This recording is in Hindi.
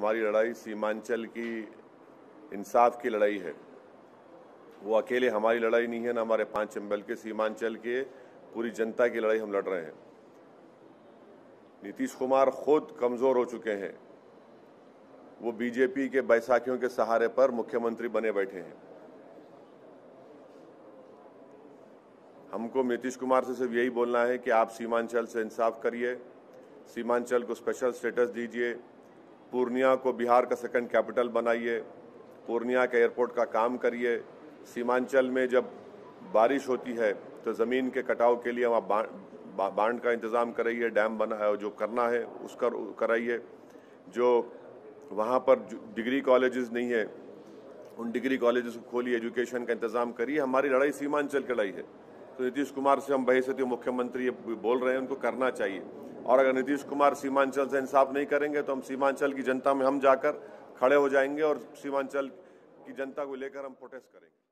हमारी लड़ाई सीमांचल की इंसाफ की लड़ाई है। वो अकेले हमारी लड़ाई नहीं है, ना हमारे 5 चंबल के, सीमांचल के पूरी जनता की लड़ाई हम लड़ रहे हैं। नीतीश कुमार खुद कमजोर हो चुके हैं। वो बीजेपी के बैसाखियों के सहारे पर मुख्यमंत्री बने बैठे हैं। हमको नीतीश कुमार से सिर्फ यही बोलना है कि आप सीमांचल से इंसाफ करिए, सीमांचल को स्पेशल स्टेटस दीजिए, पूर्णिया को बिहार का सेकंड कैपिटल बनाइए, पूर्णिया के एयरपोर्ट का काम करिए। सीमांचल में जब बारिश होती है तो ज़मीन के कटाव के लिए वहाँ बांध का इंतज़ाम कराइए, डैम बना जो करना है उसका कराइए। जो वहाँ पर डिग्री कॉलेजेस नहीं है उन डिग्री कॉलेजेस को खोलिए, एजुकेशन का इंतज़ाम करिए। हमारी लड़ाई सीमांचल की लड़ाई है। तो नीतीश कुमार से हम बहसती मुख्यमंत्री बोल रहे हैं, उनको करना चाहिए। और अगर नीतीश कुमार सीमांचल से इंसाफ नहीं करेंगे तो हम सीमांचल की जनता में हम जाकर खड़े हो जाएंगे और सीमांचल की जनता को लेकर हम प्रोटेस्ट करेंगे।